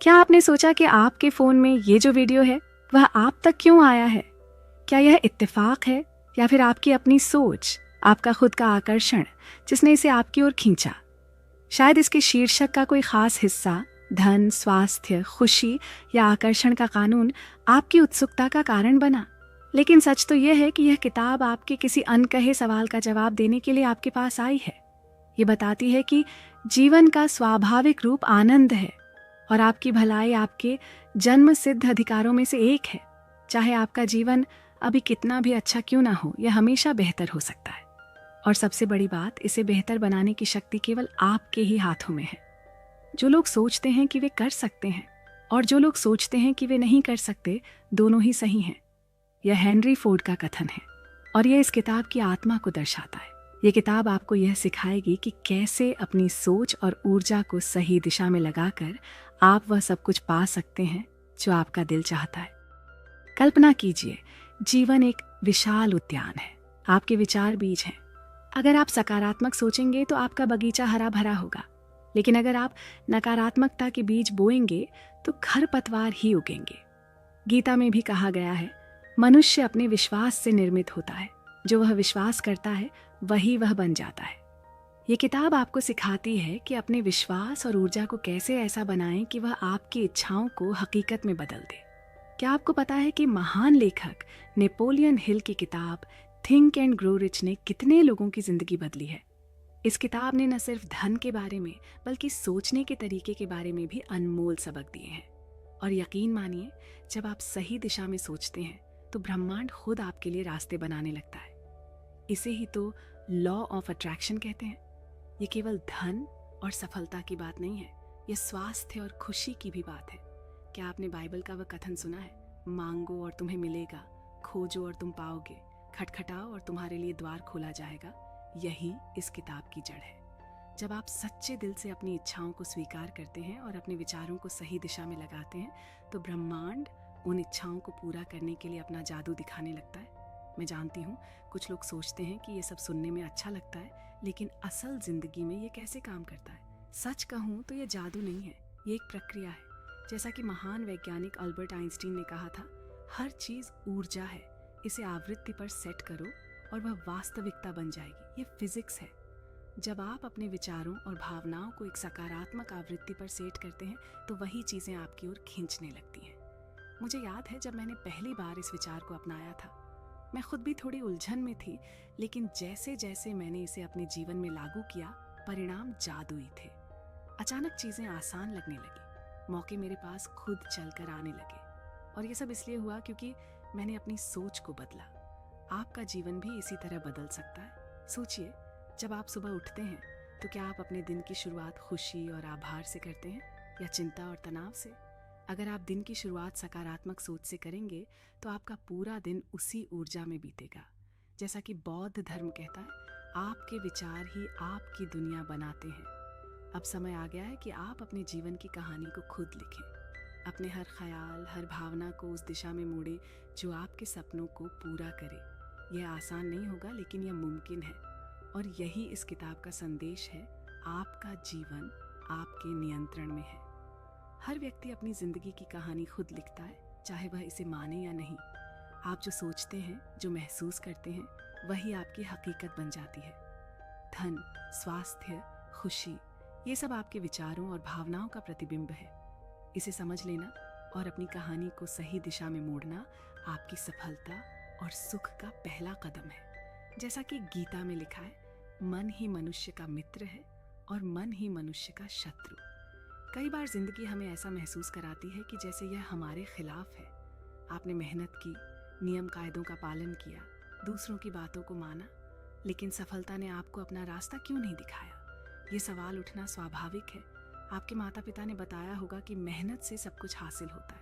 क्या आपने सोचा कि आपके फ़ोन में ये जो वीडियो है वह आप तक क्यों आया है? क्या यह इत्तेफाक है या फिर आपकी अपनी सोच, आपका खुद का आकर्षण जिसने इसे आपकी ओर खींचा? शायद इसके शीर्षक का कोई खास हिस्सा, धन, स्वास्थ्य, खुशी या आकर्षण का कानून आपकी उत्सुकता का कारण बना। लेकिन सच तो यह है कि यह किताब आपके किसी अनकहे सवाल का जवाब देने के लिए आपके पास आई है। ये बताती है कि जीवन का स्वाभाविक रूप आनंद है और आपकी भलाई आपके जन्म सिद्ध अधिकारों में से एक है। चाहे आपका जीवन अभी कितना भी अच्छा क्यों ना हो, यह हमेशा बेहतर हो सकता है। और सबसे बड़ी बात, इसे बेहतर बनाने की शक्ति केवल आपके ही हाथों में है। जो लोग सोचते हैं कि वे कर सकते हैं और जो लोग सोचते हैं कि वे नहीं कर सकते, दोनों ही सही हैं। यह हेनरी फोर्ड का कथन है और यह इस किताब की आत्मा को दर्शाता है। ये किताब आपको यह सिखाएगी कि कैसे अपनी सोच और ऊर्जा को सही दिशा में लगाकर आप वह सब कुछ पा सकते हैं जो आपका दिल चाहता है। कल्पना कीजिए, जीवन एक विशाल उद्यान है। आपके विचार बीज हैं। अगर आप सकारात्मक सोचेंगे तो आपका बगीचा हरा भरा होगा, लेकिन अगर आप नकारात्मकता के बीज बोएंगे तो खरपतवार ही उगेंगे। गीता में भी कहा गया है, मनुष्य अपने विश्वास से निर्मित होता है। जो वह विश्वास करता है वही वह बन जाता है। ये किताब आपको सिखाती है कि अपने विश्वास और ऊर्जा को कैसे ऐसा बनाएं कि वह आपकी इच्छाओं को हकीकत में बदल दे। क्या आपको पता है कि महान लेखक नेपोलियन हिल की किताब थिंक एंड ग्रो रिच ने कितने लोगों की जिंदगी बदली है? इस किताब ने न सिर्फ धन के बारे में बल्कि सोचने के तरीके के बारे में भी अनमोल सबक दिए हैं। और यकीन मानिए, जब आप सही दिशा में सोचते हैं तो ब्रह्मांड खुद आपके लिए रास्ते बनाने लगता है। इसे ही तो लॉ ऑफ अट्रैक्शन कहते हैं। ये केवल धन और सफलता की बात नहीं है, यह स्वास्थ्य और खुशी की भी बात है। क्या आपने बाइबल का वह कथन सुना है, मांगो और तुम्हें मिलेगा, खोजो और तुम पाओगे, खटखटाओ और तुम्हारे लिए द्वार खोला जाएगा? यही इस किताब की जड़ है। जब आप सच्चे दिल से अपनी इच्छाओं को स्वीकार करते हैं और अपने विचारों को सही दिशा में लगाते हैं तो ब्रह्मांड उन इच्छाओं को पूरा करने के लिए अपना जादू दिखाने लगता है। मैं जानती हूँ, कुछ लोग सोचते हैं कि ये सब सुनने में अच्छा लगता है, लेकिन असल जिंदगी में ये कैसे काम करता है? सच कहूँ तो ये जादू नहीं है, ये एक प्रक्रिया है। जैसा कि महान वैज्ञानिक अल्बर्ट आइंस्टीन ने कहा था, हर चीज ऊर्जा है, इसे आवृत्ति पर सेट करो और वह वास्तविकता बन जाएगी। ये फिजिक्स है। जब आप अपने विचारों और भावनाओं को एक सकारात्मक आवृत्ति पर सेट करते हैं तो वही चीजें आपकी ओर खींचने लगती हैं। मुझे याद है, जब मैंने पहली बार इस विचार को अपनाया था, मैं खुद भी थोड़ी उलझन में थी, लेकिन जैसे जैसे मैंने इसे अपने जीवन में लागू किया, परिणाम जादुई थे। अचानक चीजें आसान लगने लगी, मौके मेरे पास खुद चलकर आने लगे। और ये सब इसलिए हुआ क्योंकि मैंने अपनी सोच को बदला। आपका जीवन भी इसी तरह बदल सकता है। सोचिए, जब आप सुबह उठते हैं तो क्या आप अपने दिन की शुरुआत खुशी और आभार से करते हैं या चिंता और तनाव से? अगर आप दिन की शुरुआत सकारात्मक सोच से करेंगे तो आपका पूरा दिन उसी ऊर्जा में बीतेगा। जैसा कि बौद्ध धर्म कहता है, आपके विचार ही आपकी दुनिया बनाते हैं। अब समय आ गया है कि आप अपने जीवन की कहानी को खुद लिखें। अपने हर ख्याल, हर भावना को उस दिशा में मोड़े जो आपके सपनों को पूरा करे। यह आसान नहीं होगा, लेकिन यह मुमकिन है। और यही इस किताब का संदेश है, आपका जीवन आपके नियंत्रण में है। हर व्यक्ति अपनी जिंदगी की कहानी खुद लिखता है, चाहे वह इसे माने या नहीं। आप जो सोचते हैं, जो महसूस करते हैं, वही आपकी हकीकत बन जाती है। धन, स्वास्थ्य, खुशी, ये सब आपके विचारों और भावनाओं का प्रतिबिंब है। इसे समझ लेना और अपनी कहानी को सही दिशा में मोड़ना आपकी सफलता और सुख का पहला कदम है। जैसा कि गीता में लिखा है, मन ही मनुष्य का मित्र है और मन ही मनुष्य का शत्रु। कई बार जिंदगी हमें ऐसा महसूस कराती है कि जैसे यह हमारे खिलाफ है। आपने मेहनत की, नियम कायदों का पालन किया, दूसरों की बातों को माना, लेकिन सफलता ने आपको अपना रास्ता क्यों नहीं दिखाया? ये सवाल उठना स्वाभाविक है। आपके माता पिता ने बताया होगा कि मेहनत से सब कुछ हासिल होता है,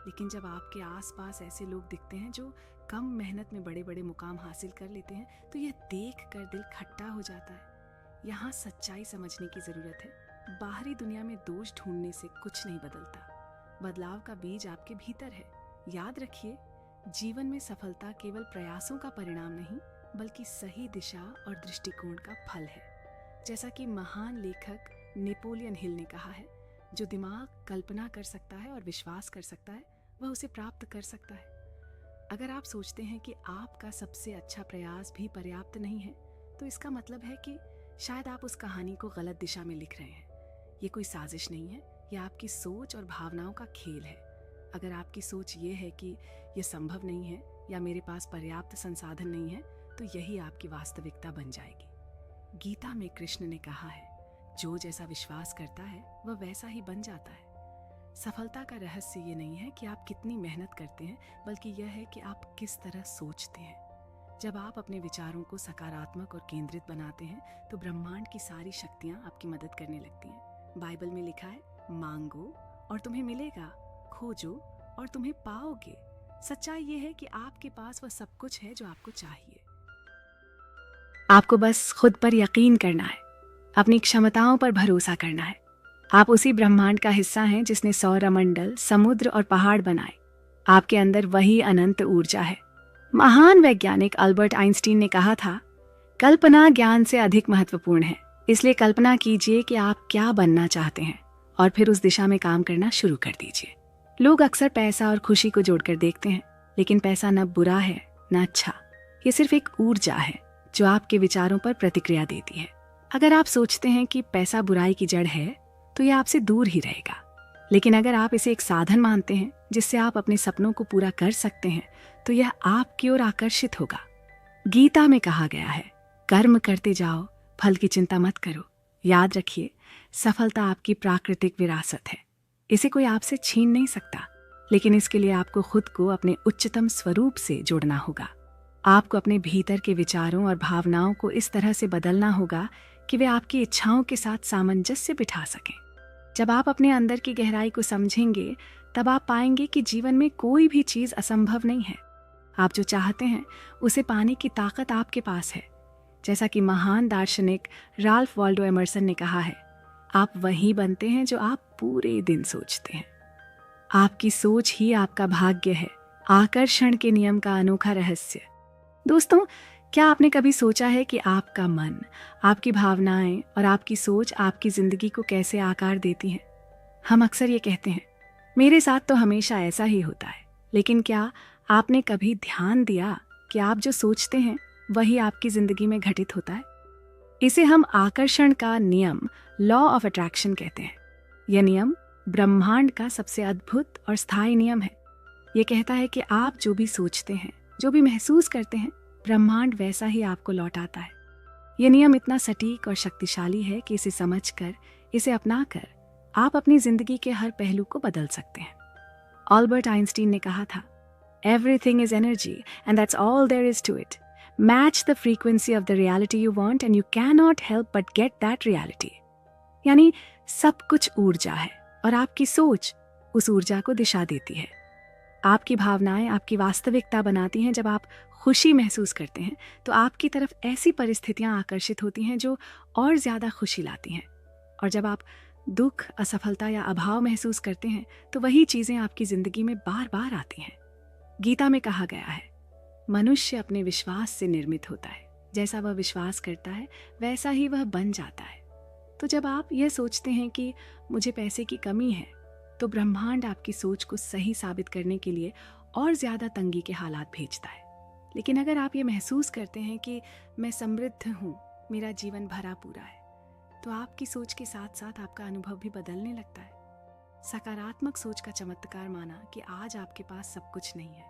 लेकिन जब आपके आसपास ऐसे लोग दिखते हैं जो कम मेहनत में बड़े बड़े मुकाम हासिल कर लेते हैं तो यह देखकर दिल खट्टा हो जाता है। यहाँ सच्चाई समझने की जरूरत है। बाहरी दुनिया में दोष ढूंढने से कुछ नहीं बदलता। बदलाव का बीज आपके भीतर है। याद रखिए, जीवन में सफलता केवल प्रयासों का परिणाम नहीं, बल्कि सही दिशा और दृष्टिकोण का फल है। जैसा कि महान लेखक नेपोलियन हिल ने कहा है, जो दिमाग कल्पना कर सकता है और विश्वास कर सकता है, वह उसे प्राप्त कर सकता है। अगर आप सोचते हैं कि आपका सबसे अच्छा प्रयास भी पर्याप्त नहीं है, तो इसका मतलब है कि शायद आप उस कहानी को गलत दिशा में लिख रहे हैं। ये कोई साजिश नहीं है, यह आपकी सोच और भावनाओं का खेल है। अगर आपकी सोच ये है कि यह संभव नहीं है या मेरे पास पर्याप्त संसाधन नहीं है, तो यही आपकी वास्तविकता बन जाएगी। गीता में कृष्ण ने कहा है, जो जैसा विश्वास करता है वह वैसा ही बन जाता है। सफलता का रहस्य ये नहीं है कि आप कितनी मेहनत करते हैं, बल्कि यह है कि आप किस तरह सोचते हैं। जब आप अपने विचारों को सकारात्मक और केंद्रित बनाते हैं, तो ब्रह्मांड की सारी शक्तियां आपकी मदद करने लगती हैं। बाइबल में लिखा है, मांगो और तुम्हें मिलेगा, खोजो और तुम्हें पाओगे। सच्चाई ये है कि आपके पास वह सब कुछ है जो आपको चाहिए। आपको बस खुद पर यकीन करना है, अपनी क्षमताओं पर भरोसा करना है। आप उसी ब्रह्मांड का हिस्सा हैं जिसने सौरमंडल, समुद्र और पहाड़ बनाए। आपके अंदर वही अनंत ऊर्जा है। महान वैज्ञानिक अल्बर्ट आइंस्टीन ने कहा था, कल्पना ज्ञान से अधिक महत्वपूर्ण है। इसलिए कल्पना कीजिए कि आप क्या बनना चाहते हैं और फिर उस दिशा में काम करना शुरू कर दीजिए। लोग अक्सर पैसा और खुशी को जोड़कर देखते हैं, लेकिन पैसा न बुरा है न अच्छा। ये सिर्फ एक ऊर्जा है जो आपके विचारों पर प्रतिक्रिया देती है। अगर आप सोचते हैं कि पैसा बुराई की जड़ है, तो यह आपसे दूर ही रहेगा। लेकिन अगर आप इसे एक साधन मानते हैं जिससे आप अपने सपनों को पूरा कर सकते हैं, तो यह आपकी ओर आकर्षित होगा। गीता में कहा गया है, कर्म करते जाओ, फल की चिंता मत करो। याद रखिए, सफलता आपकी प्राकृतिक विरासत है। इसे कोई आपसे छीन नहीं सकता, लेकिन इसके लिए आपको खुद को अपने उच्चतम स्वरूप से जोड़ना होगा। आपको अपने भीतर के विचारों और भावनाओं को इस तरह से बदलना होगा कि वे आपकी इच्छाओं के साथ सामंजस्य बिठा सकें। जब आप अपने अंदर की गहराई को समझेंगे, तब आप पाएंगे कि जीवन में कोई भी चीज असंभव नहीं है। आप जो चाहते हैं उसे पाने की ताकत आपके पास है। जैसा कि महान दार्शनिक राल्फ वाल्डो एमर्सन ने कहा है, आप वही बनते हैं जो आप पूरे दिन सोचते हैं। आपकी सोच ही आपका भाग्य है, आकर्षण के नियम का अनोखा रहस्य। दोस्तों, क्या आपने कभी सोचा है कि आपका मन, आपकी भावनाएं और आपकी सोच आपकी जिंदगी को कैसे आकार देती हैं? हम अक्सर ये कहते हैं, मेरे साथ तो हमेशा ऐसा ही होता है। लेकिन क्या आपने कभी ध्यान दिया कि आप जो सोचते हैं वही आपकी जिंदगी में घटित होता है? इसे हम आकर्षण का नियम, लॉ ऑफ अट्रैक्शन कहते हैं। यह नियम ब्रह्मांड का सबसे अद्भुत और स्थायी नियम है। यह कहता है कि आप जो भी सोचते हैं, जो भी महसूस करते हैं, ब्रह्मांड वैसा ही आपको लौट आता है। यह नियम इतना सटीक और शक्तिशाली है कि इसे समझकर, इसे अपनाकर आप अपनी जिंदगी के हर पहलू को बदल सकते हैं। अल्बर्ट आइंस्टीन ने कहा था, everything is energy and that's all there is to it. Match the frequency of the reality you want and you can not help but get that reality. यानी सब कुछ ऊर्जा है और आपकी सोच उस ऊर्जा को दिशा देती है। आपकी भावनाएं आपकी वास्तविकता बनाती हैं। जब आप खुशी महसूस करते हैं, तो आपकी तरफ ऐसी परिस्थितियां आकर्षित होती हैं जो और ज्यादा खुशी लाती हैं। और जब आप दुख, असफलता या अभाव महसूस करते हैं, तो वही चीजें आपकी जिंदगी में बार बार आती हैं। गीता में कहा गया है, मनुष्य अपने विश्वास से निर्मित होता है। जैसा वह विश्वास करता है, वैसा ही वह बन जाता है। तो जब आप यह सोचते हैं कि मुझे पैसे की कमी है, तो ब्रह्मांड आपकी सोच को सही साबित करने के लिए और ज्यादा तंगी के हालात भेजता है। लेकिन अगर आप ये महसूस करते हैं कि मैं समृद्ध हूँ, मेरा जीवन भरा पूरा है, तो आपकी सोच के साथ साथ आपका अनुभव भी बदलने लगता है। सकारात्मक सोच का चमत्कार माना कि आज आपके पास सब कुछ नहीं है,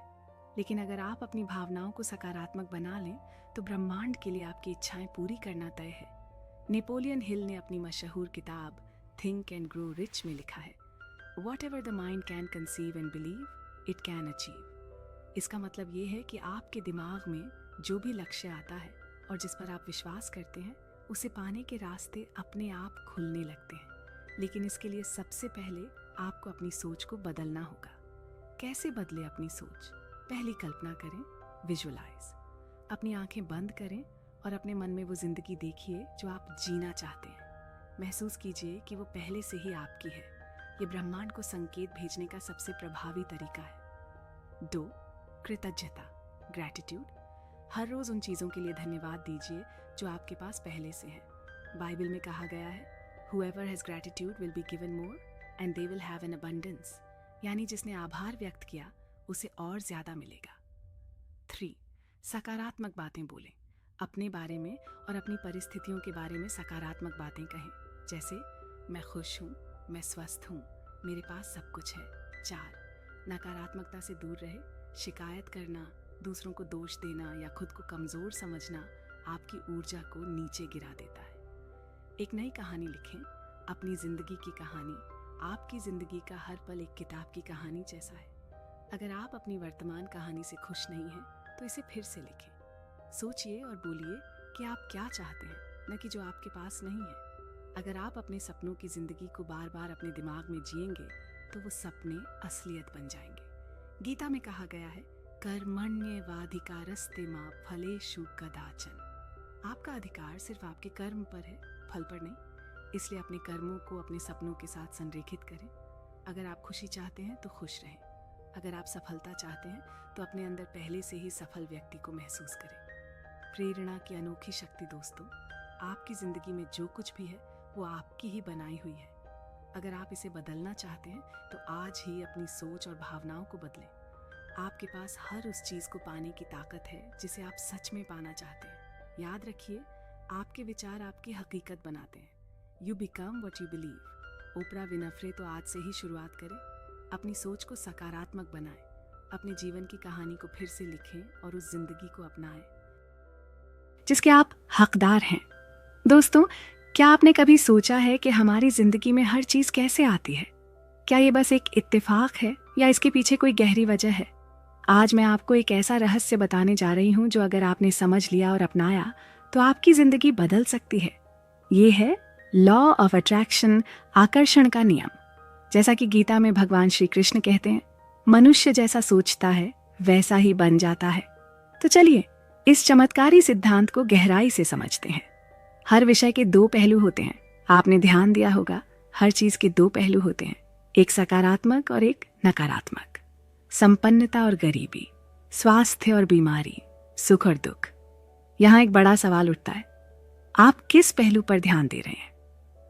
लेकिन अगर आप अपनी भावनाओं को सकारात्मक बना लें, तो ब्रह्मांड के लिए आपकी इच्छाएं पूरी करना तय है। नेपोलियन हिल ने अपनी मशहूर किताब थिंक एंड ग्रो रिच में लिखा है, Whatever the mind can conceive and believe, it can achieve. इसका मतलब ये है कि आपके दिमाग में जो भी लक्ष्य आता है और जिस पर आप विश्वास करते हैं, उसे पाने के रास्ते अपने आप खुलने लगते हैं। लेकिन इसके लिए सबसे पहले आपको अपनी सोच को बदलना होगा। कैसे बदले अपनी सोच? पहली कल्पना करें, विजुअलाइज। अपनी आंखें बंद करें और अपने मन में वो जिंदगी देखिए जो आप जीना चाहते हैं। महसूस कीजिए कि वो पहले से ही आपकी है। ये ब्रह्मांड को संकेत भेजने का सबसे प्रभावी तरीका है। 2. कृतज्ञता, ग्रैटिट्यूड। हर रोज उन चीजों के लिए धन्यवाद दीजिए जो आपके पास पहले से है। बाइबल में कहा गया है, Whoever has gratitude will be given more and they will have an abundance, यानी जिसने आभार व्यक्त किया उसे और ज्यादा मिलेगा। 3. सकारात्मक बातें बोलें। अपने बारे में और अपनी परिस्थितियों के बारे में सकारात्मक बातें कहें, जैसे मैं खुश हूँ, मैं स्वस्थ हूँ, मेरे पास सब कुछ है। 4. नकारात्मकता से दूर रहे। शिकायत करना, दूसरों को दोष देना या खुद को कमज़ोर समझना आपकी ऊर्जा को नीचे गिरा देता है। एक नई कहानी लिखें, अपनी ज़िंदगी की कहानी। आपकी ज़िंदगी का हर पल एक किताब की कहानी जैसा है। अगर आप अपनी वर्तमान कहानी से खुश नहीं हैं तो इसे फिर से लिखें। सोचिए और बोलिए कि आप क्या चाहते हैं, न कि जो आपके पास नहीं है। अगर आप अपने सपनों की ज़िंदगी को बार बार अपने दिमाग में जिएंगे तो वो सपने असलियत बन जाएंगे। गीता में कहा गया है, कर्मण्येवाधिकारस्ते मा फलेषु कदाचन। आपका अधिकार सिर्फ आपके कर्म पर है, फल पर नहीं। इसलिए अपने कर्मों को अपने सपनों के साथ संरेखित करें। अगर आप खुशी चाहते हैं तो खुश रहें। अगर आप सफलता चाहते हैं तो अपने अंदर पहले से ही सफल व्यक्ति को महसूस करें। प्रेरणा की अनोखी शक्ति दोस्तों, आपकी ज़िंदगी में जो कुछ भी है वो आपकी ही बनाई हुई है। अगर आप इसे बदलना चाहते हैं तो आज ही अपनी सोच और भावनाओं को बदलें। आपके पास हर उस चीज़ को पाने की ताकत है जिसे आप सच में पाना चाहते हैं। याद रखिए, आपके विचार आपकी हकीकत बनाते हैं। You become what you believe. Oprah Winfrey तो आज से ही शुरुआत करें। अपनी सोच को सकारात्मक बनाएं, अपने जीवन की कहानी को फिर से लिखें और उस जिंदगी को अपनाएं जिसके आप हकदार हैं। दोस्तों, क्या आपने कभी सोचा है कि हमारी जिंदगी में हर चीज कैसे आती है? क्या ये बस एक इत्तेफाक है या इसके पीछे कोई गहरी वजह है? आज मैं आपको एक ऐसा रहस्य बताने जा रही हूँ जो अगर आपने समझ लिया और अपनाया तो आपकी जिंदगी बदल सकती है। ये है लॉ ऑफ अट्रैक्शन, आकर्षण का नियम। जैसा कि गीता में भगवान श्री कृष्ण कहते हैं, मनुष्य जैसा सोचता है वैसा ही बन जाता है। तो चलिए इस चमत्कारी सिद्धांत को गहराई से समझते हैं। हर विषय के दो पहलू होते हैं। आपने ध्यान दिया होगा, हर चीज के दो पहलू होते हैं, एक सकारात्मक और एक नकारात्मक। संपन्नता और गरीबी, स्वास्थ्य और बीमारी, सुख और दुख। यहाँ एक बड़ा सवाल उठता है, आप किस पहलू पर ध्यान दे रहे हैं?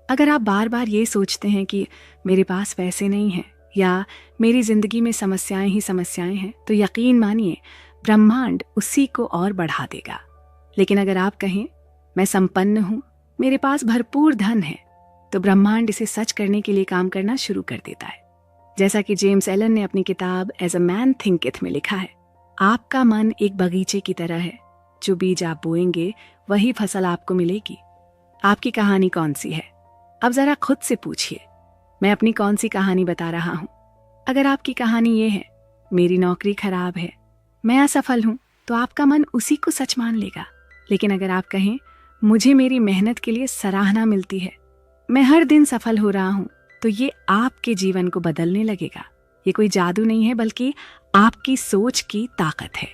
अगर आप बार बार ये सोचते हैं कि मेरे पास पैसे नहीं हैं या मेरी जिंदगी में समस्याएं ही समस्याएं हैं, तो यकीन मानिए ब्रह्मांड उसी को और बढ़ा देगा। लेकिन अगर आप कहें मैं संपन्न हूं, मेरे पास भरपूर धन है, तो ब्रह्मांड इसे सच करने के लिए काम करना शुरू कर देता है। जैसा कि जेम्स एलन ने अपनी किताब एज अ मैन थिंकeth में लिखा है, आपका मन एक बगीचे की तरह है, जो बीज आप बोएंगे वही फसल आपको मिलेगी। आपकी कहानी कौन सी है? अब जरा खुद से पूछिए, मैं अपनी कौन सी कहानी बता रहा हूं? अगर आपकी कहानी ये है, मेरी नौकरी खराब है, मैं असफल हूं, तो आपका मन उसी को सच मान लेगा। लेकिन अगर आप कहें मुझे मेरी मेहनत के लिए सराहना मिलती है, मैं हर दिन सफल हो रहा हूं, तो ये आपके जीवन को बदलने लगेगा। ये कोई जादू नहीं है, बल्कि आपकी सोच की ताकत है।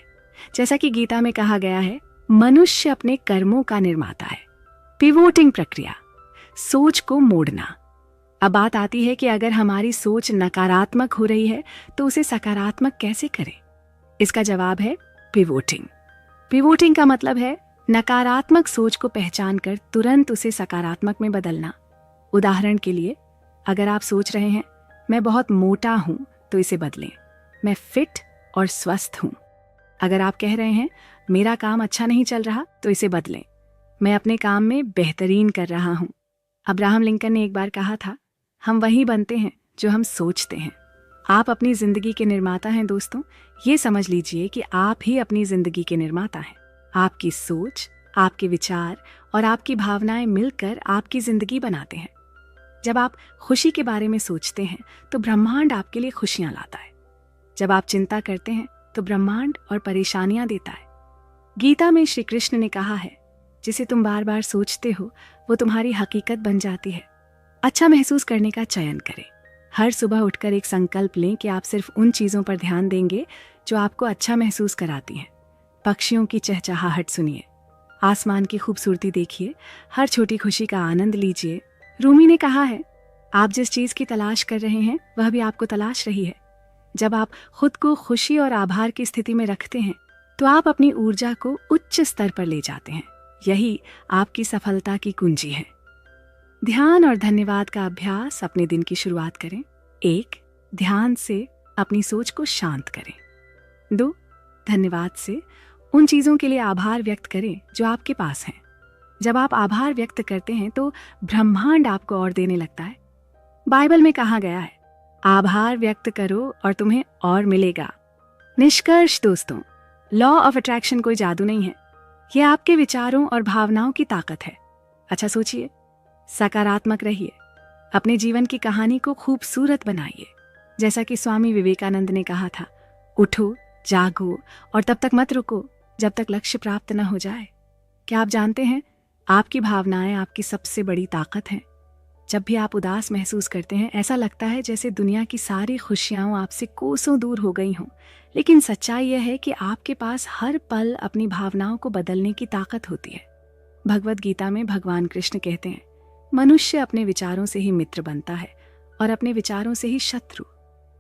जैसा कि गीता में कहा गया है, मनुष्य अपने कर्मों का निर्माता है। पिवोटिंग प्रक्रिया, सोच को मोड़ना। अब बात आती है कि अगर हमारी सोच नकारात्मक हो रही है तो उसे सकारात्मक कैसे करें? इसका जवाब है पिवोटिंग। पिवोटिंग का मतलब है नकारात्मक सोच को पहचान कर तुरंत उसे सकारात्मक में बदलना। उदाहरण के लिए, अगर आप सोच रहे हैं मैं बहुत मोटा हूं, तो इसे बदलें, मैं फिट और स्वस्थ हूं। अगर आप कह रहे हैं मेरा काम अच्छा नहीं चल रहा, तो इसे बदलें, मैं अपने काम में बेहतरीन कर रहा हूं। अब्राहम लिंकन ने एक बार कहा था, हम वही बनते हैं जो हम सोचते हैं। आप अपनी जिंदगी के निर्माता हैं दोस्तों। ये समझ लीजिए कि आप ही अपनी जिंदगी के निर्माता हैं। आपकी सोच, आपके विचार और आपकी भावनाएं मिलकर आपकी जिंदगी बनाते हैं। जब आप खुशी के बारे में सोचते हैं तो ब्रह्मांड आपके लिए खुशियां लाता है। जब आप चिंता करते हैं तो ब्रह्मांड और परेशानियां देता है। गीता में श्री कृष्ण ने कहा है, जिसे तुम बार बार सोचते हो वो तुम्हारी हकीकत बन जाती है। अच्छा महसूस करने का चयन करें। हर सुबह उठकर एक संकल्प लें कि आप सिर्फ उन चीजों पर ध्यान देंगे जो आपको अच्छा महसूस कराती हैं। पक्षियों की चहचहाहट सुनिए, आसमान की खूबसूरती देखिए, हर छोटी खुशी का आनंद लीजिए। रूमी ने कहा है, आप जिस चीज की तलाश कर रहे हैं वह भी आपको तलाश रही है। जब आप खुद को खुशी और आभार की स्थिति में रखते हैं तो आप अपनी ऊर्जा को उच्च स्तर पर ले जाते हैं। यही आपकी सफलता की कुंजी है। ध्यान और धन्यवाद का अभ्यास अपने दिन की शुरुआत करें। 1. ध्यान से अपनी सोच को शांत करें। 2. धन्यवाद से उन चीजों के लिए आभार व्यक्त करें जो आपके पास हैं। जब आप आभार व्यक्त करते हैं तो ब्रह्मांड आपको और देने लगता है। बाइबल में कहा गया है, आभार व्यक्त करो और तुम्हें और मिलेगा। निष्कर्ष दोस्तों, लॉ ऑफ अट्रैक्शन कोई जादू नहीं है, यह आपके विचारों और भावनाओं की ताकत है। अच्छा सोचिए, सकारात्मक रहिए, अपने जीवन की कहानी को खूबसूरत बनाइए। जैसा कि स्वामी विवेकानंद ने कहा था, उठो, जागो और तब तक मत रुको जब तक लक्ष्य प्राप्त न हो जाए। क्या आप जानते हैं, आपकी भावनाएं आपकी सबसे बड़ी ताकत हैं। जब भी आप उदास महसूस करते हैं, ऐसा लगता है जैसे दुनिया की सारी खुशियां आपसे कोसों दूर हो गई हों। लेकिन सच्चाई यह है कि आपके पास हर पल अपनी भावनाओं को बदलने की ताकत होती है। भगवद गीता में भगवान कृष्ण कहते हैं, मनुष्य अपने विचारों से ही मित्र बनता है और अपने विचारों से ही शत्रु।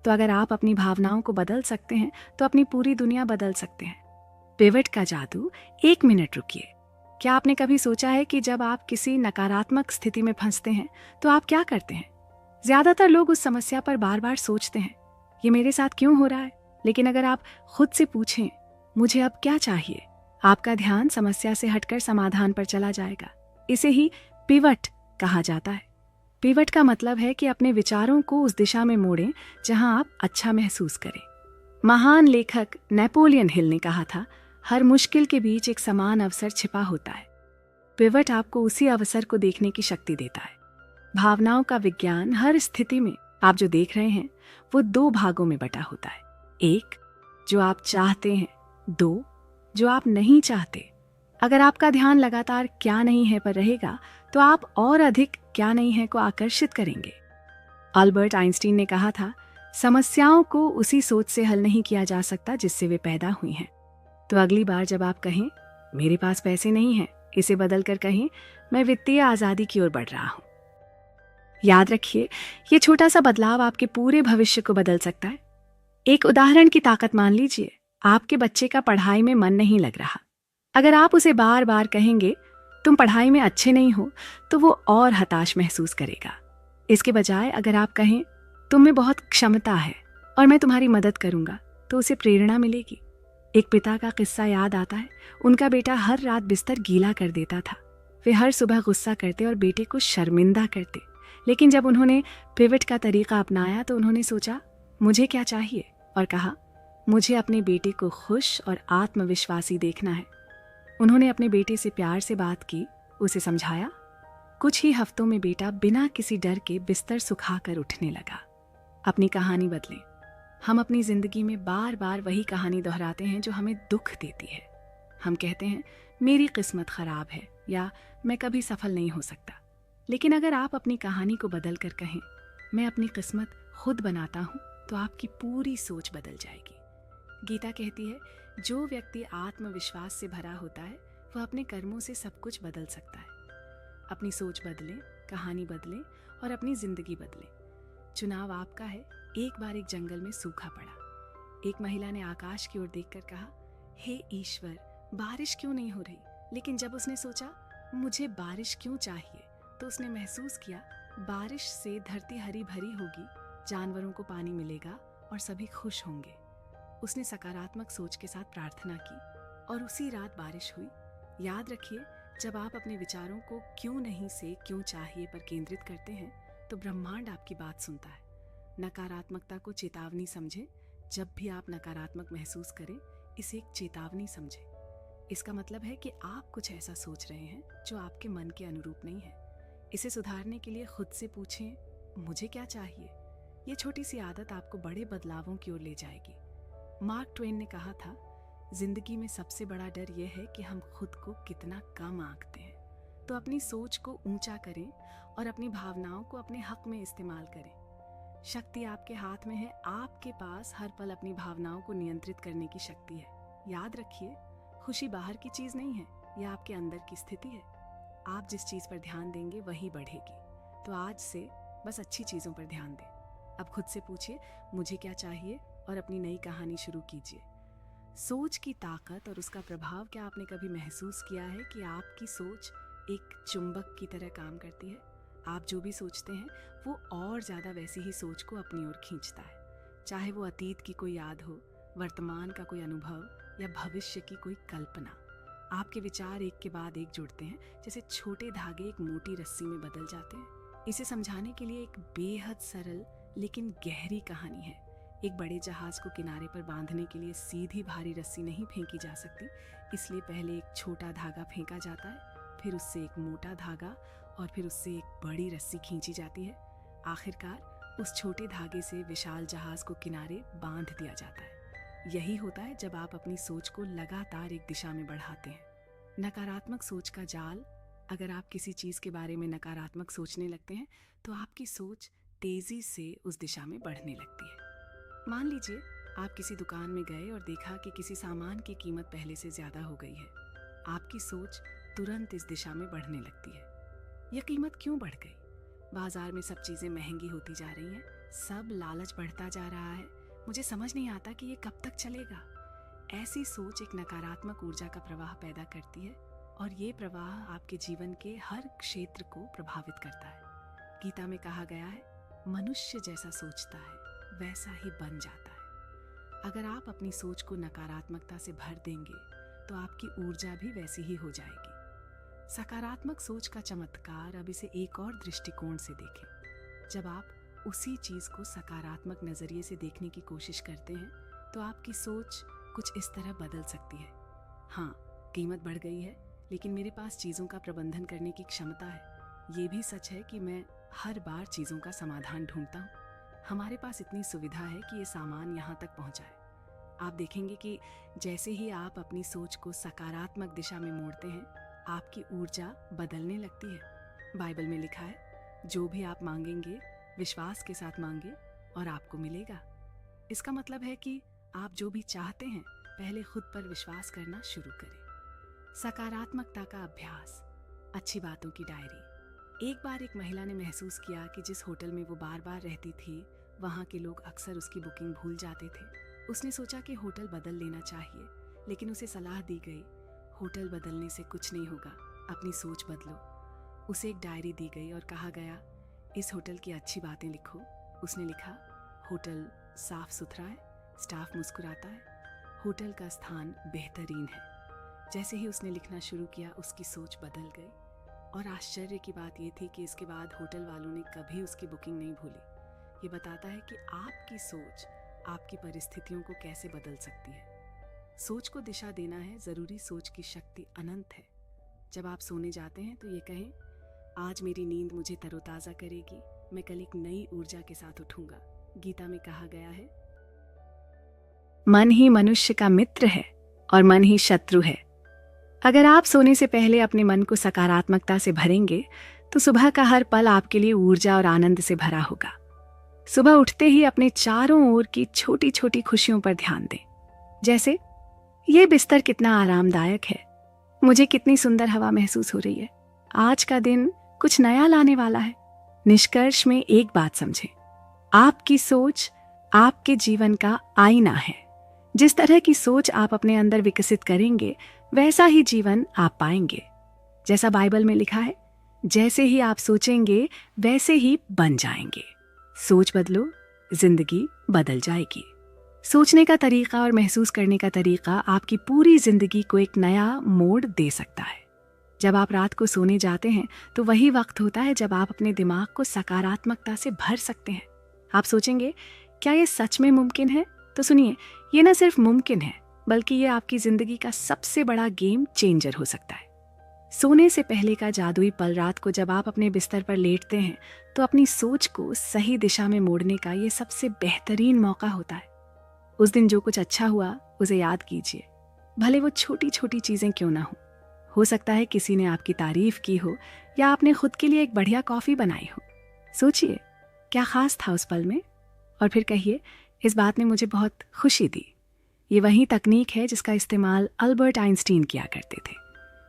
तो अगर आप अपनी भावनाओं को बदल सकते हैं तो अपनी पूरी दुनिया बदल सकते हैं। पिवट का जादू। 1 मिनट रुकिए। क्या आपने कभी सोचा है कि जब आप किसी नकारात्मक स्थिति में फंसते हैं तो आप क्या करते हैं? ज्यादातर लोग उस समस्या पर बार बार सोचते हैं, ये मेरे साथ क्यों हो रहा है? लेकिन अगर आप खुद से पूछें, मुझे अब क्या चाहिए, आपका ध्यान समस्या से हटकर समाधान पर चला जाएगा। इसे ही पिवट कहा जाता है। पिवट का मतलब है कि अपने विचारों को उस दिशा में मोड़ें जहां आप अच्छा महसूस करें। महान लेखक नेपोलियन हिल ने कहा था, हर मुश्किल के बीच एक समान अवसर छिपा होता है। पिवट आपको उसी अवसर को देखने की शक्ति देता है। भावनाओं का विज्ञान हर स्थिति में आप जो देख रहे हैं वो 2 भागों में बटा होता है। 1, जो आप चाहते हैं। 2, जो आप नहीं चाहते। अगर आपका ध्यान लगातार क्या नहीं है पर रहेगा तो आप और अधिक क्या नहीं है को आकर्षित करेंगे। अल्बर्ट आइंस्टीन ने कहा था, समस्याओं को उसी सोच से हल नहीं किया जा सकता जिससे वे पैदा हुई हैं। तो अगली बार जब आप कहें, मेरे पास पैसे नहीं हैं, इसे बदलकर कहें, मैं वित्तीय आजादी की ओर बढ़ रहा हूं। याद रखिए, ये छोटा सा बदलाव आपके पूरे भविष्य को बदल सकता है। एक उदाहरण की ताकत मान लीजिए, आपके बच्चे का पढ़ाई में मन नहीं लग रहा। अगर आप उसे बार बार कहेंगे, तुम पढ़ाई में अच्छे नहीं हो, तो वो और हताश महसूस करेगा। इसके बजाय अगर आप कहें, तुम में बहुत क्षमता है और मैं तुम्हारी मदद करूंगा, तो उसे प्रेरणा मिलेगी। एक पिता का किस्सा याद आता है। उनका बेटा हर रात बिस्तर गीला कर देता था। वे हर सुबह गुस्सा करते और बेटे को शर्मिंदा करते। लेकिन जब उन्होंने पिवट का तरीका अपनाया तो उन्होंने सोचा, मुझे क्या चाहिए, और कहा, मुझे अपने बेटे को खुश और आत्मविश्वासी देखना है। उन्होंने अपने बेटे से प्यार से बात की, उसे समझाया। कुछ ही हफ्तों में बेटा बिना किसी डर के बिस्तर सुखाकर उठने लगा। अपनी कहानी बदलें। हम अपनी जिंदगी में बार बार वही कहानी दोहराते हैं जो हमें दुख देती है। हम कहते हैं, मेरी किस्मत खराब है या मैं कभी सफल नहीं हो सकता। लेकिन अगर आप अपनी कहानी को बदल कर कहें, मैं अपनी किस्मत खुद बनाता हूं, तो आपकी पूरी सोच बदल जाएगी। गीता कहती है, जो व्यक्ति आत्मविश्वास से भरा होता है वह अपने कर्मों से सब कुछ बदल सकता है। अपनी सोच बदलें, कहानी बदलें और अपनी जिंदगी बदलें। चुनाव आपका है। एक बार एक जंगल में सूखा पड़ा। एक महिला ने आकाश की ओर देखकर कहा, हे ईश्वर, बारिश क्यों नहीं हो रही? लेकिन जब उसने सोचा, मुझे बारिश क्यों चाहिए, तो उसने महसूस किया, बारिश से धरती हरी भरी होगी, जानवरों को पानी मिलेगा और सभी खुश होंगे। उसने सकारात्मक सोच के साथ प्रार्थना की और उसी रात बारिश हुई। याद रखिए, जब आप अपने विचारों को क्यों नहीं से क्यों चाहिए पर केंद्रित करते हैं तो ब्रह्मांड आपकी बात सुनता है। नकारात्मकता को चेतावनी समझें। जब भी आप नकारात्मक महसूस करें, इसे एक चेतावनी समझें। इसका मतलब है कि आप कुछ ऐसा सोच रहे हैं जो आपके मन के अनुरूप नहीं है। इसे सुधारने के लिए खुद से पूछें, मुझे क्या चाहिए? ये छोटी सी आदत आपको बड़े बदलावों की ओर ले जाएगी। मार्क ट्वेन ने कहा था, जिंदगी में सबसे बड़ा डर यह है कि हम खुद को कितना कम आंकते हैं। तो अपनी सोच को ऊंचा करें और अपनी भावनाओं को अपने हक में इस्तेमाल करें। शक्ति आपके हाथ में है। आपके पास हर पल अपनी भावनाओं को नियंत्रित करने की शक्ति है। याद रखिए, खुशी बाहर की चीज नहीं है, यह आपके अंदर की स्थिति है। आप जिस चीज पर ध्यान देंगे वही बढ़ेगी। तो आज से बस अच्छी चीजों पर ध्यान दें। अब खुद से पूछिए, मुझे क्या चाहिए, और अपनी नई कहानी शुरू कीजिए। सोच की ताकत और उसका प्रभाव। क्या आपने कभी महसूस किया है कि आपकी सोच एक चुंबक की तरह काम करती है? आप जो भी सोचते हैं वो और ज़्यादा वैसी ही सोच को अपनी ओर खींचता है, चाहे वो अतीत की कोई याद हो, वर्तमान का कोई अनुभव या भविष्य की कोई कल्पना। आपके विचार एक के बाद एक जुड़ते हैं, जैसे छोटे धागे एक मोटी रस्सी में बदल जाते हैं। इसे समझाने के लिए एक बेहद सरल लेकिन गहरी कहानी है। एक बड़े जहाज को किनारे पर बांधने के लिए सीधी भारी रस्सी नहीं फेंकी जा सकती, इसलिए पहले एक छोटा धागा फेंका जाता है, फिर उससे एक मोटा धागा और फिर उससे एक बड़ी रस्सी खींची जाती है। आखिरकार उस छोटे धागे से विशाल जहाज को किनारे बांध दिया जाता है। यही होता है जब आप अपनी सोच को लगातार एक दिशा में बढ़ाते हैं। नकारात्मक सोच का जाल। अगर आप किसी चीज़ के बारे में नकारात्मक सोचने लगते हैं तो आपकी सोच तेज़ी से उस दिशा में बढ़ने लगती है। मान लीजिए आप किसी दुकान में गए और देखा कि किसी सामान की कीमत पहले से ज़्यादा हो गई है। आपकी सोच तुरंत इस दिशा में बढ़ने लगती है। यह कीमत क्यों बढ़ गई? बाजार में सब चीज़ें महंगी होती जा रही हैं, सब लालच बढ़ता जा रहा है, मुझे समझ नहीं आता कि ये कब तक चलेगा। ऐसी सोच एक नकारात्मक ऊर्जा का प्रवाह पैदा करती है और ये प्रवाह आपके जीवन के हर क्षेत्र को प्रभावित करता है। गीता में कहा गया है, मनुष्य जैसा सोचता है वैसा ही बन जाता है। अगर आप अपनी सोच को नकारात्मकता से भर देंगे तो आपकी ऊर्जा भी वैसी ही हो जाएगी। सकारात्मक सोच का चमत्कार अब इसे एक और दृष्टिकोण से देखें। जब आप उसी चीज़ को सकारात्मक नज़रिए से देखने की कोशिश करते हैं तो आपकी सोच कुछ इस तरह बदल सकती है। हाँ, कीमत बढ़ गई है, लेकिन मेरे पास चीज़ों का प्रबंधन करने की क्षमता है। ये भी सच है कि मैं हर बार चीज़ों का समाधान ढूंढता हूँ। हमारे पास इतनी सुविधा है कि ये सामान यहाँ तक पहुँचा है। आप देखेंगे कि जैसे ही आप अपनी सोच को सकारात्मक दिशा में मोड़ते हैं, आपकी ऊर्जा बदलने लगती है। बाइबल में लिखा है, जो भी आप मांगेंगे विश्वास के साथ मांगे और आपको मिलेगा। इसका मतलब है कि आप जो भी चाहते हैं पहले खुद पर विश्वास करना शुरू करें। सकारात्मकता का अभ्यास। अच्छी बातों की डायरी। एक बार एक महिला ने महसूस किया कि जिस होटल में वो बार बार रहती थी, वहाँ के लोग अक्सर उसकी बुकिंग भूल जाते थे। उसने सोचा कि होटल बदल लेना चाहिए, लेकिन उसे सलाह दी गई, होटल बदलने से कुछ नहीं होगा, अपनी सोच बदलो। उसे एक डायरी दी गई और कहा गया, इस होटल की अच्छी बातें लिखो। उसने लिखा, होटल साफ सुथरा है, स्टाफ मुस्कुराता है, होटल का स्थान बेहतरीन है। जैसे ही उसने लिखना शुरू किया, उसकी सोच बदल गई और आश्चर्य की बात यह थी कि इसके बाद होटल वालों ने कभी उसकी बुकिंग नहीं भूली। ये बताता है कि आपकी सोच आपकी परिस्थितियों को कैसे बदल सकती है। सोच को दिशा देना है ज़रूरी, सोच की शक्ति अनंत है। जब आप सोने जाते हैं तो ये कहें, आज मेरी नींद मुझे तरोताज़ा करेगी, मैं कल एक नई ऊर्जा के साथ उठूंगा। गीता में कहा गया है, मन ही मनुष्य का मित्र है और मन ही शत्रु है। अगर आप सोने से पहले अपने मन को सकारात्मकता से भरेंगे तो सुबह का हर पल आपके लिए ऊर्जा और आनंद से भरा होगा। सुबह उठते ही अपने चारों ओर की छोटी छोटी खुशियों पर ध्यान दें, जैसे ये बिस्तर कितना आरामदायक है, मुझे कितनी सुंदर हवा महसूस हो रही है, आज का दिन कुछ नया लाने वाला है। निष्कर्ष में एक बात समझें, आपकी सोच आपके जीवन का आईना है। जिस तरह की सोच आप अपने अंदर विकसित करेंगे वैसा ही जीवन आप पाएंगे। जैसा बाइबल में लिखा है, जैसे ही आप सोचेंगे वैसे ही बन जाएंगे। सोच बदलो, जिंदगी बदल जाएगी। सोचने का तरीका और महसूस करने का तरीका आपकी पूरी जिंदगी को एक नया मोड़ दे सकता है। जब आप रात को सोने जाते हैं तो वही वक्त होता है जब आप अपने दिमाग को सकारात्मकता से भर सकते हैं। आप सोचेंगे, क्या ये सच में मुमकिन है? तो सुनिए, ये न सिर्फ मुमकिन है बल्कि ये आपकी जिंदगी का सबसे बड़ा गेम चेंजर हो सकता है। सोने से पहले का जादुई पल, रात को जब आप अपने बिस्तर पर लेटते हैं तो अपनी सोच को सही दिशा में मोड़ने का ये सबसे बेहतरीन मौका होता है। उस दिन जो कुछ अच्छा हुआ उसे याद कीजिए, भले वो छोटी छोटी चीजें क्यों ना हो सकता है किसी ने आपकी तारीफ की हो या आपने खुद के लिए एक बढ़िया कॉफी बनाई हो। सोचिए क्या खास था उस पल में और फिर कहिए, इस बात ने मुझे बहुत खुशी दी। ये वही तकनीक है जिसका इस्तेमाल अल्बर्ट आइंस्टीन किया करते थे।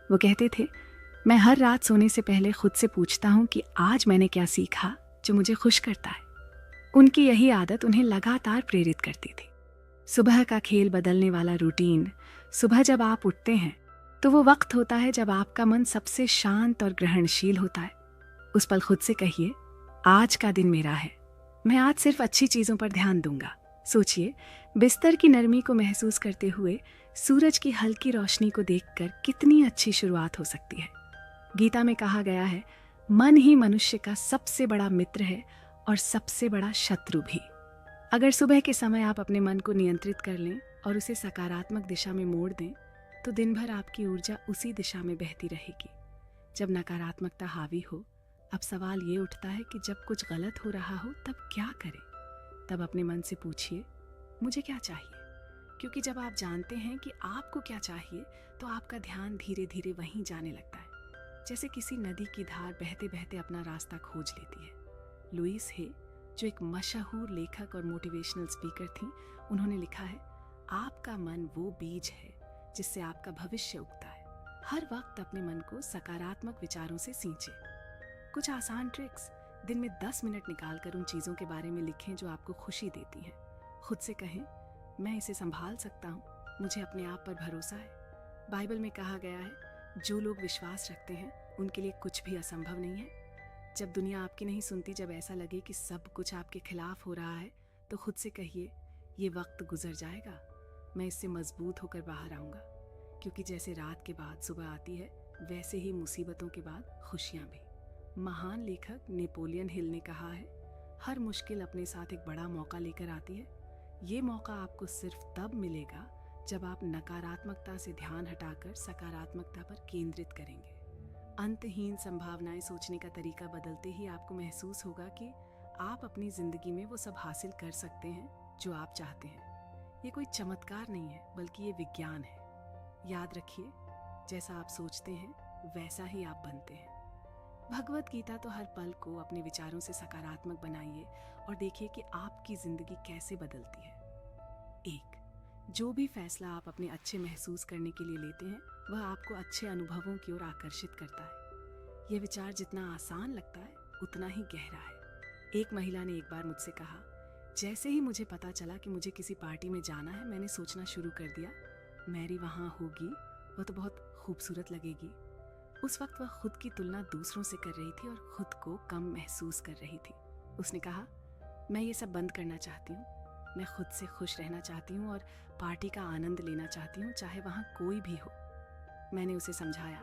वो कहते थे, मैं हर रात सोने से पहले खुद से पूछता हूँ कि आज मैंने क्या सीखा जो मुझे खुश करता है। उनकी यही आदत उन्हें लगातार प्रेरित करती थी। सुबह का खेल बदलने वाला रूटीन। सुबह जब आप उठते हैं तो वो वक्त होता है जब आपका मन सबसे शांत और ग्रहणशील होता है। उस पल खुद से कहिए, आज का दिन मेरा है, मैं आज सिर्फ अच्छी चीजों पर ध्यान दूंगा। सोचिए, बिस्तर की नरमी को महसूस करते हुए सूरज की हल्की रोशनी को देखकर कितनी अच्छी शुरुआत हो सकती है। गीता में कहा गया है, मन ही मनुष्य का सबसे बड़ा मित्र है और सबसे बड़ा शत्रु भी। अगर सुबह के समय आप अपने मन को नियंत्रित कर लें और उसे सकारात्मक दिशा में मोड़ दें, तो दिन भर आपकी ऊर्जा उसी दिशा में बहती रहेगी। जब नकारात्मकता हावी हो, अब सवाल ये उठता है कि जब कुछ गलत हो रहा हो तब क्या करें? तब अपने मन से पूछिए, मुझे क्या चाहिए? क्योंकि जब आप जानते हैं कि आपको क्या चाहिए, तो आपका ध्यान धीरे धीरे वहीं जाने लगता है, जैसे किसी नदी की धार बहते बहते अपना रास्ता खोज लेती है। लुईस हे, जो एक मशहूर लेखक और मोटिवेशनल स्पीकर थी, उन्होंने लिखा है, आपका मन वो बीज है जिससे आपका भविष्य उगता है। हर वक्त अपने मन को सकारात्मक विचारों से सींचे। कुछ आसान ट्रिक्स, दिन में 10 मिनट निकालकर उन चीज़ों के बारे में लिखें जो आपको खुशी देती हैं। खुद से कहें, मैं इसे संभाल सकता हूँ, मुझे अपने आप पर भरोसा है। बाइबल में कहा गया है, जो लोग विश्वास रखते हैं उनके लिए कुछ भी असंभव नहीं है। जब दुनिया आपकी नहीं सुनती, जब ऐसा लगे कि सब कुछ आपके खिलाफ हो रहा है, तो खुद से कहिए, ये वक्त गुजर जाएगा, मैं इससे मजबूत होकर बाहर आऊँगा। क्योंकि जैसे रात के बाद सुबह आती है, वैसे ही मुसीबतों के बाद खुशियाँ भी। महान लेखक नेपोलियन हिल ने कहा है, हर मुश्किल अपने साथ एक बड़ा मौका लेकर आती है। ये मौका आपको सिर्फ तब मिलेगा जब आप नकारात्मकता से ध्यान हटाकर सकारात्मकता पर केंद्रित करेंगे। अंतहीन संभावनाएं सोचने का तरीका बदलते ही आपको महसूस होगा कि आप अपनी जिंदगी में वो सब हासिल कर सकते हैं जो आप चाहते हैं। ये कोई चमत्कार नहीं है, बल्कि ये विज्ञान है। याद रखिए, जैसा आप सोचते हैं वैसा ही आप बनते हैं। भगवत गीता तो हर पल को अपने विचारों से सकारात्मक बनाइए और देखिए कि आपकी जिंदगी कैसे बदलती है। 1. जो भी फैसला आप अपने अच्छे महसूस करने के लिए लेते हैं, वह आपको अच्छे अनुभवों की ओर आकर्षित करता है। यह विचार जितना आसान लगता है, उतना ही गहरा है। एक महिला ने एक बार मुझसे कहा, जैसे ही मुझे पता चला कि मुझे किसी पार्टी में जाना है, मैंने सोचना शुरू कर दिया, मैरी वहाँ होगी, वह तो बहुत खूबसूरत लगेगी। उस वक्त वह खुद की तुलना दूसरों से कर रही थी और खुद को कम महसूस कर रही थी। उसने कहा, मैं ये सब बंद करना चाहती हूँ, मैं खुद से खुश रहना चाहती हूँ और पार्टी का आनंद लेना चाहती हूँ, चाहे वहाँ कोई भी हो। मैंने उसे समझाया,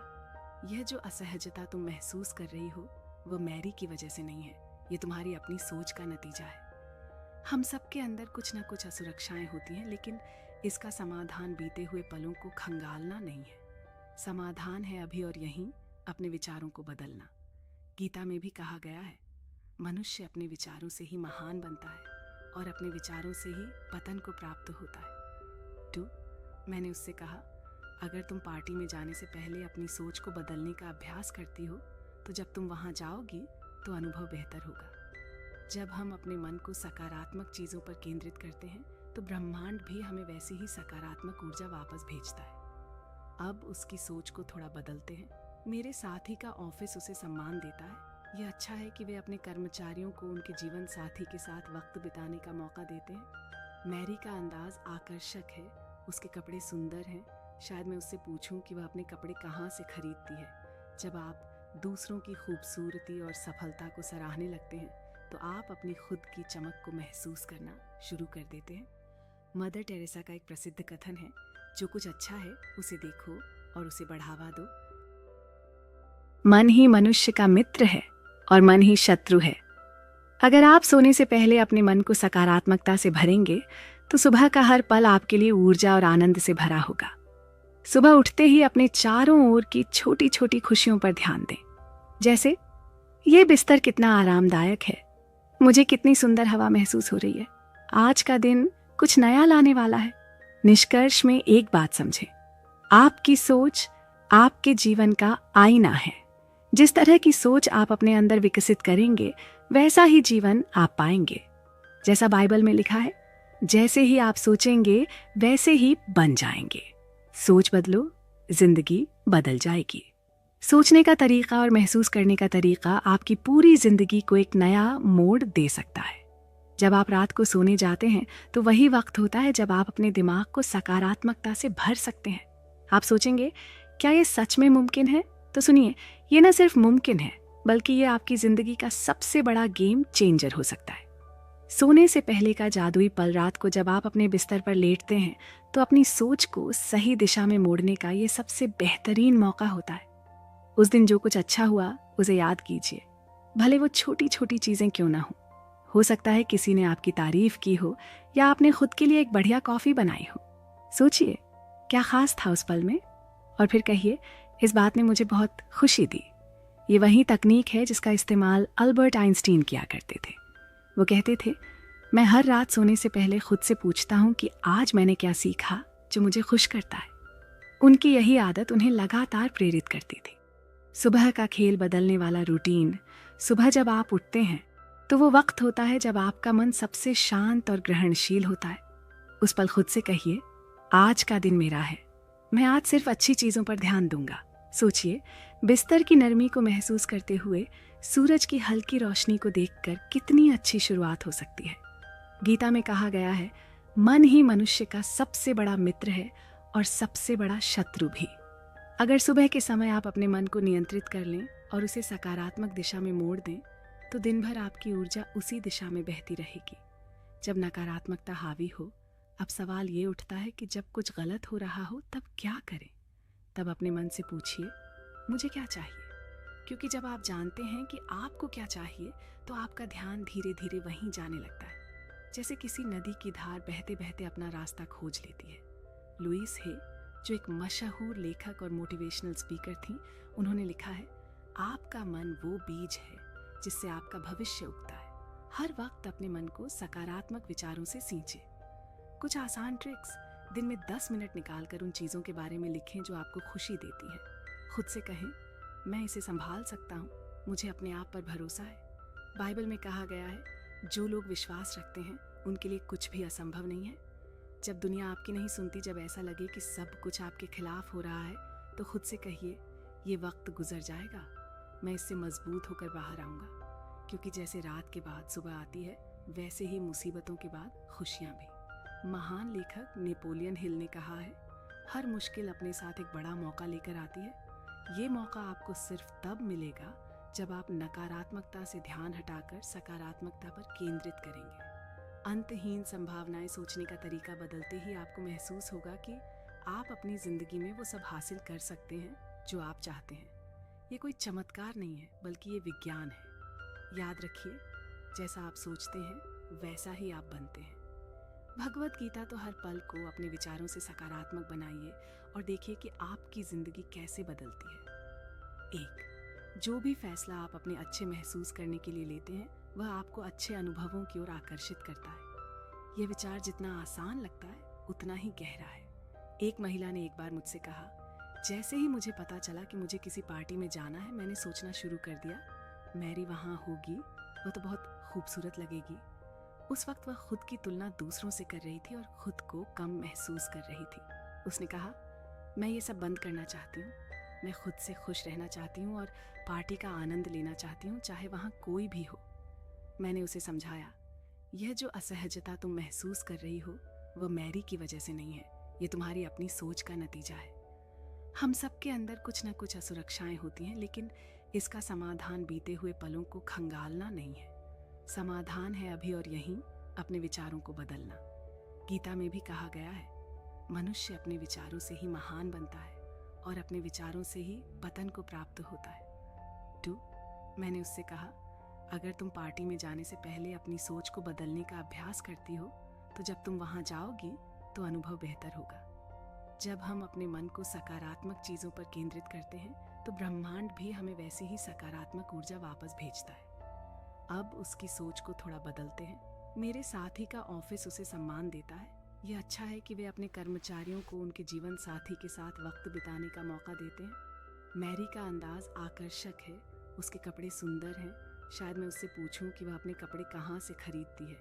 यह जो असहजता तुम महसूस कर रही हो, वह मैरी की वजह से नहीं है, ये तुम्हारी अपनी सोच का नतीजा है। हम सबके अंदर कुछ न कुछ असुरक्षाएं होती हैं, लेकिन इसका समाधान बीते हुए पलों को खंगालना नहीं है। समाधान है अभी और यहीं अपने विचारों को बदलना। गीता में भी कहा गया है, मनुष्य अपने विचारों से ही महान बनता है और अपने विचारों से ही पतन को प्राप्त होता है। 2. मैंने उससे कहा, अगर तुम पार्टी में जाने से पहले अपनी सोच को बदलने का अभ्यास करती हो, तो जब तुम वहाँ जाओगी तो अनुभव बेहतर होगा। जब हम अपने मन को सकारात्मक चीज़ों पर केंद्रित करते हैं, तो ब्रह्मांड भी हमें वैसी ही सकारात्मक ऊर्जा वापस भेजता है। अब उसकी सोच को थोड़ा बदलते हैं। मेरे साथी का ऑफिस उसे सम्मान देता है। यह अच्छा है कि वे अपने कर्मचारियों को उनके जीवन साथी के साथ वक्त बिताने का मौका देते हैं। मैरी का अंदाज आकर्षक है, उसके कपड़े सुंदर हैं। शायद मैं उससे पूछूं कि वह अपने कपड़े कहाँ से खरीदती है। जब आप दूसरों की खूबसूरती और सफलता को सराहने लगते हैं, तो आप अपनी खुद की चमक को महसूस करना शुरू कर देते हैं। मदर टेरेसा का एक प्रसिद्ध कथन है, जो कुछ अच्छा है उसे देखो और उसे बढ़ावा दो। मन ही मनुष्य का मित्र है और मन ही शत्रु है। अगर आप सोने से पहले अपने मन को सकारात्मकता से भरेंगे, तो सुबह का हर पल आपके लिए ऊर्जा और आनंद से भरा होगा। सुबह उठते ही अपने चारों ओर की छोटी छोटी खुशियों पर ध्यान दें, जैसे ये बिस्तर कितना आरामदायक है, मुझे कितनी सुंदर हवा महसूस हो रही है, आज का दिन कुछ नया लाने वाला है। निष्कर्ष में एक बात समझें, आपकी सोच आपके जीवन का आईना है। जिस तरह की सोच आप अपने अंदर विकसित करेंगे, वैसा ही जीवन आप पाएंगे। जैसा बाइबल में लिखा है, जैसे ही आप सोचेंगे वैसे ही बन जाएंगे। सोच बदलो, जिंदगी बदल जाएगी। सोचने का तरीका और महसूस करने का तरीका आपकी पूरी जिंदगी को एक नया मोड़ दे सकता है। जब आप रात को सोने जाते हैं, तो वही वक्त होता है जब आप अपने दिमाग को सकारात्मकता से भर सकते हैं। आप सोचेंगे, क्या ये सच में मुमकिन है? तो सुनिए, ये न सिर्फ मुमकिन है, बल्कि ये आपकी जिंदगी का सबसे बड़ा गेम चेंजर हो सकता है। सोने से पहले का जादुई पल रात को जब आप अपने बिस्तर पर लेटते हैं तो अपनी सोच को सही दिशा में मोड़ने का ये सबसे बेहतरीन मौका होता है। उस दिन जो कुछ अच्छा हुआ उसे याद कीजिए, भले वो छोटी छोटी चीजें क्यों ना हो सकता है किसी ने आपकी तारीफ की हो या आपने खुद के लिए एक बढ़िया कॉफी बनाई हो। सोचिए क्या खास था उस पल में, और फिर कहिए इस बात ने मुझे बहुत खुशी दी। ये वही तकनीक है जिसका इस्तेमाल अल्बर्ट आइंस्टीन किया करते थे। वो कहते थे, मैं हर रात सोने से पहले खुद से पूछता हूँ कि आज मैंने क्या सीखा जो मुझे खुश करता है। उनकी यही आदत उन्हें लगातार प्रेरित करती थी। सुबह का खेल बदलने वाला रूटीन। सुबह जब आप उठते हैं तो वो वक्त होता है जब आपका मन सबसे शांत और ग्रहणशील होता है। उस पल खुद से कहिए, आज का दिन मेरा है, मैं आज सिर्फ अच्छी चीजों पर ध्यान दूंगा। सोचिए बिस्तर की नरमी को महसूस करते हुए सूरज की हल्की रोशनी को देखकर कितनी अच्छी शुरुआत हो सकती है। गीता में कहा गया है, मन ही मनुष्य का सबसे बड़ा मित्र है और सबसे बड़ा शत्रु भी। अगर सुबह के समय आप अपने मन को नियंत्रित कर लें और उसे सकारात्मक दिशा में मोड़ दें तो दिन भर आपकी ऊर्जा उसी दिशा में बहती रहेगी। जब नकारात्मकता हावी हो, अब सवाल ये उठता है कि जब कुछ गलत हो रहा हो तब क्या करें। तब अपने मन से पूछिए, मुझे क्या चाहिए? क्योंकि जब आप जानते हैं कि आपको क्या चाहिए तो आपका ध्यान धीरे धीरे वहीं जाने लगता है, जैसे किसी नदी की धार बहते बहते अपना रास्ता खोज लेती है। लुईस हे, जो एक मशहूर लेखक और मोटिवेशनल स्पीकर थी, उन्होंने लिखा है, आपका मन वो बीज है जिससे आपका भविष्य उगता है। हर वक्त अपने मन को सकारात्मक विचारों से सींचे। कुछ आसान ट्रिक्स, दिन में 10 मिनट निकालकर उन चीज़ों के बारे में लिखें जो आपको खुशी देती है। खुद से कहें, मैं इसे संभाल सकता हूँ, मुझे अपने आप पर भरोसा है। बाइबल में कहा गया है, जो लोग विश्वास रखते हैं उनके लिए कुछ भी असंभव नहीं है। जब दुनिया आपकी नहीं सुनती, जब ऐसा लगे कि सब कुछ आपके खिलाफ हो रहा है, तो खुद से कहिए, ये वक्त गुजर जाएगा, मैं इससे मजबूत होकर बाहर आऊँगा। क्योंकि जैसे रात के बाद सुबह आती है, वैसे ही मुसीबतों के बाद खुशियाँ भी। महान लेखक नेपोलियन हिल ने कहा है, हर मुश्किल अपने साथ एक बड़ा मौका लेकर आती है। ये मौका आपको सिर्फ तब मिलेगा जब आप नकारात्मकता से ध्यान हटाकर सकारात्मकता पर केंद्रित करेंगे। अंतहीन संभावनाएं सोचने का तरीका बदलते ही आपको महसूस होगा कि आप अपनी जिंदगी में वो सब हासिल कर सकते हैं जो आप चाहते हैं। ये कोई चमत्कार नहीं है, बल्कि ये विज्ञान है। याद रखिए, जैसा आप सोचते हैं वैसा ही आप बनते हैं। भगवत गीता तो हर पल को अपने विचारों से सकारात्मक बनाइए और देखिए कि आपकी जिंदगी कैसे बदलती है। 1. जो भी फैसला आप अपने अच्छे महसूस करने के लिए लेते हैं वह आपको अच्छे अनुभवों की ओर आकर्षित करता है। यह विचार जितना आसान लगता है उतना ही गहरा है। एक महिला ने एक बार मुझसे कहा, जैसे ही मुझे पता चला कि मुझे किसी पार्टी में जाना है, मैंने सोचना शुरू कर दिया, मैरी वहाँ होगी, वो तो बहुत खूबसूरत लगेगी। उस वक्त वह खुद की तुलना दूसरों से कर रही थी और खुद को कम महसूस कर रही थी। उसने कहा, मैं ये सब बंद करना चाहती हूँ, मैं खुद से खुश रहना चाहती हूँ और पार्टी का आनंद लेना चाहती हूँ, चाहे वहाँ कोई भी हो। मैंने उसे समझाया, यह जो असहजता तुम महसूस कर रही हो वह मैरी की वजह से नहीं है, ये तुम्हारी अपनी सोच का नतीजा है। हम सबके अंदर कुछ न कुछ असुरक्षाएं होती हैं, लेकिन इसका समाधान बीते हुए पलों को खंगालना नहीं है। समाधान है अभी और यहीं अपने विचारों को बदलना। गीता में भी कहा गया है, मनुष्य अपने विचारों से ही महान बनता है और अपने विचारों से ही पतन को प्राप्त होता है। 2. मैंने उससे कहा, अगर तुम पार्टी में जाने से पहले अपनी सोच को बदलने का अभ्यास करती हो तो जब तुम वहां जाओगी तो अनुभव बेहतर होगा। जब हम अपने मन को सकारात्मक चीजों पर केंद्रित करते हैं तो ब्रह्मांड भी हमें वैसी ही सकारात्मक ऊर्जा वापस भेजता है। अब उसकी सोच को थोड़ा बदलते हैं। मेरे साथी का ऑफिस उसे सम्मान देता है। यह अच्छा है कि वे अपने कर्मचारियों को उनके जीवन साथी के साथ वक्त बिताने का मौका देते हैं। मैरी का अंदाज आकर्षक है, उसके कपड़े सुंदर हैं। शायद मैं उससे पूछूं कि वह अपने कपड़े कहाँ से खरीदती है।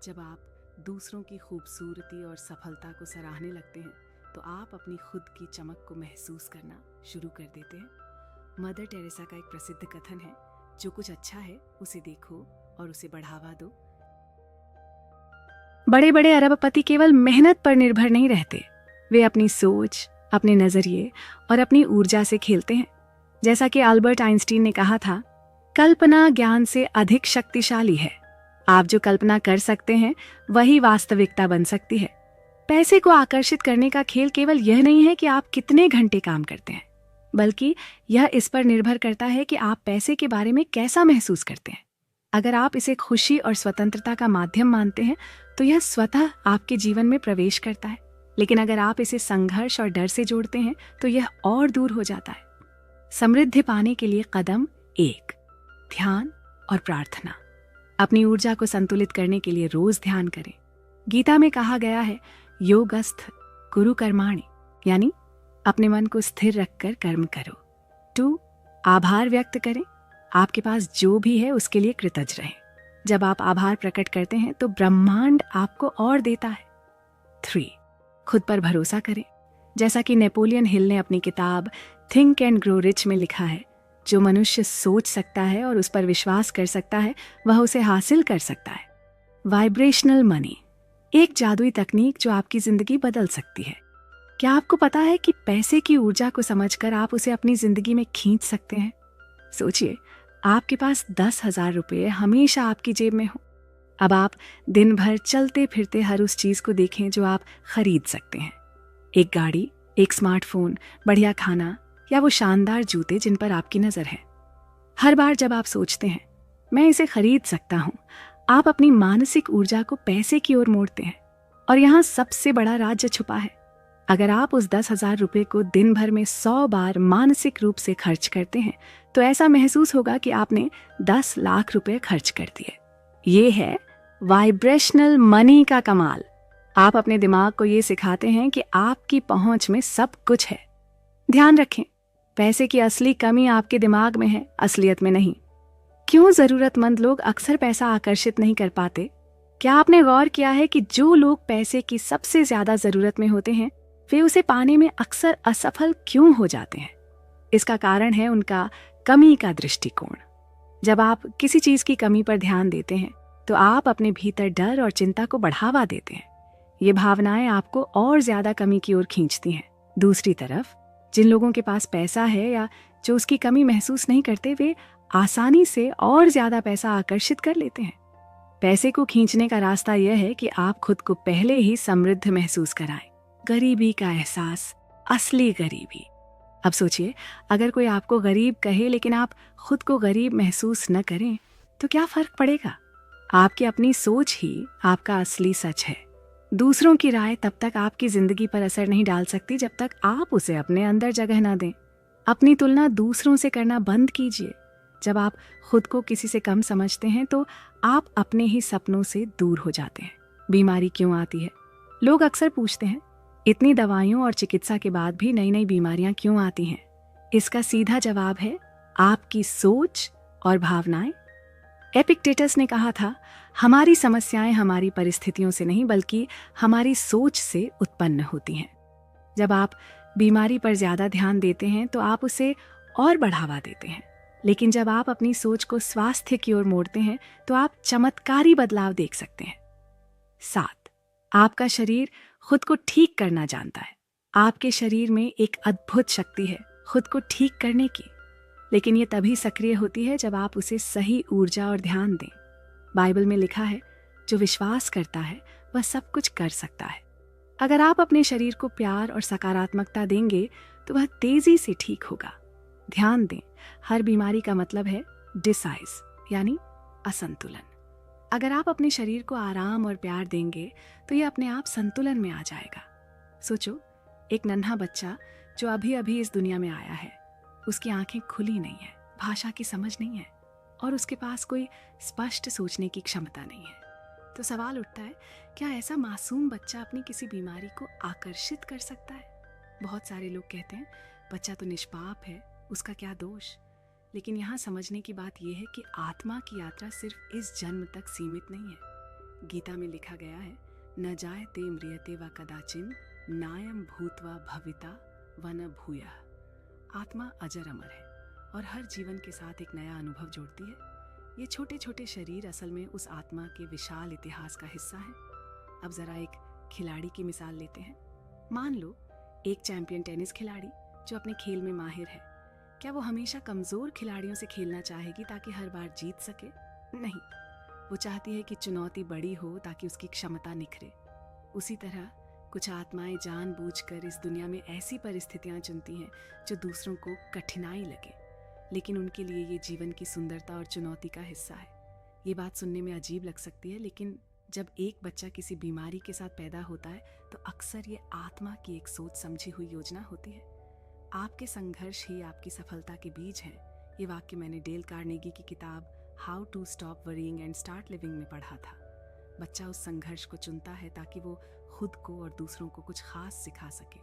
जब आप दूसरों की खूबसूरती और सफलता को सराहने लगते हैं तो आप अपनी खुद की चमक को महसूस करना शुरू कर देते हैं। मदर टेरेसा का एक प्रसिद्ध कथन है, जो कुछ अच्छा है उसे देखो और उसे बढ़ावा दो। बड़े बड़े अरबपति केवल मेहनत पर निर्भर नहीं रहते, वे अपनी सोच, अपने नजरिए और अपनी ऊर्जा से खेलते हैं। जैसा कि अल्बर्ट आइंस्टीन ने कहा था, कल्पना ज्ञान से अधिक शक्तिशाली है। आप जो कल्पना कर सकते हैं वही वास्तविकता बन सकती है। पैसे को आकर्षित करने का खेल केवल यह नहीं है कि आप कितने घंटे काम करते हैं, बल्कि यह इस पर निर्भर करता है कि आप पैसे के बारे में कैसा महसूस करते हैं। अगर आप इसे खुशी और स्वतंत्रता का माध्यम मानते हैं तो यह स्वतः आपके जीवन में प्रवेश करता है, लेकिन अगर आप इसे संघर्ष और डर से जोड़ते हैं तो यह और दूर हो जाता है। समृद्धि पाने के लिए कदम 1, ध्यान और प्रार्थना। अपनी ऊर्जा को संतुलित करने के लिए रोज ध्यान करें। गीता में कहा गया है, योगस्थ कुरु कर्माणि, यानी अपने मन को स्थिर रखकर कर्म करो। 2, आभार व्यक्त करें। आपके पास जो भी है उसके लिए कृतज्ञ रहें। जब आप आभार प्रकट करते हैं तो ब्रह्मांड आपको और देता है। 3, खुद पर भरोसा करें। जैसा कि नेपोलियन हिल ने अपनी किताब थिंक एंड ग्रो रिच में लिखा है, जो मनुष्य सोच सकता है और उस पर विश्वास कर सकता है वह उसे हासिल कर सकता है। वाइब्रेशनल मनी, एक जादुई तकनीक जो आपकी जिंदगी बदल सकती है। क्या आपको पता है कि पैसे की ऊर्जा को समझकर आप उसे अपनी जिंदगी में खींच सकते हैं? सोचिए, आपके पास 10,000 रुपये हमेशा आपकी जेब में हो। अब आप दिन भर चलते फिरते हर उस चीज को देखें जो आप खरीद सकते हैं। एक गाड़ी, एक स्मार्टफोन, बढ़िया खाना या वो शानदार जूते जिन पर आपकी नजर है। हर बार जब आप सोचते हैं मैं इसे खरीद सकता हूं, आप अपनी मानसिक ऊर्जा को पैसे की ओर मोड़ते हैं। और यहाँ सबसे बड़ा राज छुपा है। अगर आप उस 10,000 रुपये को दिन भर में 100 बार मानसिक रूप से खर्च करते हैं तो ऐसा महसूस होगा कि आपने 10 लाख रुपए खर्च कर दिए। ये है वाइब्रेशनल मनी का कमाल। आप अपने दिमाग को ये सिखाते हैं कि आपकी पहुंच में सब कुछ है। ध्यान रखें, पैसे की असली कमी आपके दिमाग में है, असलियत में नहीं। क्यों जरूरतमंद लोग अक्सर पैसा आकर्षित नहीं कर पाते? क्या आपने गौर किया है कि जो लोग पैसे की सबसे ज्यादा जरूरत में होते हैं वे उसे पाने में अक्सर असफल क्यों हो जाते हैं? इसका कारण है उनका कमी का दृष्टिकोण। जब आप किसी चीज की कमी पर ध्यान देते हैं तो आप अपने भीतर डर और चिंता को बढ़ावा देते हैं। ये भावनाएं आपको और ज्यादा कमी की ओर खींचती हैं। दूसरी तरफ जिन लोगों के पास पैसा है या जो उसकी कमी महसूस नहीं करते, वे आसानी से और ज्यादा पैसा आकर्षित कर लेते हैं। पैसे को खींचने का रास्ता यह है कि आप खुद को पहले ही समृद्ध महसूस कराएं। गरीबी का एहसास, असली गरीबी। अब सोचिए, अगर कोई आपको गरीब कहे लेकिन आप खुद को गरीब महसूस न करें तो क्या फर्क पड़ेगा? आपकी अपनी सोच ही आपका असली सच है। दूसरों की राय तब तक आपकी जिंदगी पर असर नहीं डाल सकती जब तक आप उसे अपने अंदर जगह न दें। अपनी तुलना दूसरों से करना बंद कीजिए। जब आप खुद को किसी से कम समझते हैं तो आप अपने ही सपनों से दूर हो जाते हैं। बीमारी क्यों आती है? लोग अक्सर पूछते हैं, इतनी दवाइयों और चिकित्सा के बाद भी नई नई बीमारियां क्यों आती हैं? इसका सीधा जवाब है आपकी सोच और भावनाएं। एपिक्टेटस ने कहा था, हमारी समस्याएं हमारी परिस्थितियों से नहीं बल्कि हमारी सोच से उत्पन्न होती हैं। जब आप बीमारी पर ज्यादा ध्यान देते हैं तो आप उसे और बढ़ावा देते हैं, लेकिन जब आप अपनी सोच को स्वास्थ्य की ओर मोड़ते हैं तो आप चमत्कारी बदलाव देख सकते हैं। 7, आपका शरीर खुद को ठीक करना जानता है। आपके शरीर में एक अद्भुत शक्ति है खुद को ठीक करने की, लेकिन ये तभी सक्रिय होती है जब आप उसे सही ऊर्जा और ध्यान दें। बाइबल में लिखा है, जो विश्वास करता है वह सब कुछ कर सकता है। अगर आप अपने शरीर को प्यार और सकारात्मकता देंगे तो वह तेजी से ठीक होगा। ध्यान दें, हर बीमारी का मतलब है डिसाइज, यानी असंतुलन। अगर आप अपने शरीर को आराम और प्यार देंगे तो यह अपने आप संतुलन में आ जाएगा। सोचो, एक नन्हा बच्चा जो अभी अभी इस दुनिया में आया है, उसकी आंखें खुली नहीं है, भाषा की समझ नहीं है और उसके पास कोई स्पष्ट सोचने की क्षमता नहीं है। तो सवाल उठता है, क्या ऐसा मासूम बच्चा अपनी किसी बीमारी को आकर्षित कर सकता है? बहुत सारे लोग कहते हैं बच्चा तो निष्पाप है, उसका क्या दोष। लेकिन यहाँ समझने की बात यह है कि आत्मा की यात्रा सिर्फ इस जन्म तक सीमित नहीं है। गीता में लिखा गया है, न जायते म्रियते व कदाचिन नायम भूत्वा भविता व न भूयः। आत्मा अजर अमर है और हर जीवन के साथ एक नया अनुभव जोड़ती है। ये छोटे छोटे शरीर असल में उस आत्मा के विशाल इतिहास का हिस्सा है। अब जरा एक खिलाड़ी की मिसाल लेते हैं। मान लो एक चैंपियन टेनिस खिलाड़ी जो अपने खेल में माहिर है, क्या वो हमेशा कमजोर खिलाड़ियों से खेलना चाहेगी ताकि हर बार जीत सके? नहीं, वो चाहती है कि चुनौती बड़ी हो ताकि उसकी क्षमता निखरे। उसी तरह कुछ आत्माएं जानबूझकर इस दुनिया में ऐसी परिस्थितियां चुनती हैं जो दूसरों को कठिनाई लगे, लेकिन उनके लिए ये जीवन की सुंदरता और चुनौती का हिस्सा है। ये बात सुनने में अजीब लग सकती है, लेकिन जब एक बच्चा किसी बीमारी के साथ पैदा होता है तो अक्सर ये आत्मा की एक सोच समझी हुई योजना होती है। आपके संघर्ष ही आपकी सफलता के बीज हैं। ये वाक्य मैंने डेल कार्नेगी की किताब how to stop worrying and start living में पढ़ा था। बच्चा उस संघर्ष को चुनता है ताकि वो खुद को और दूसरों को कुछ खास सिखा सके।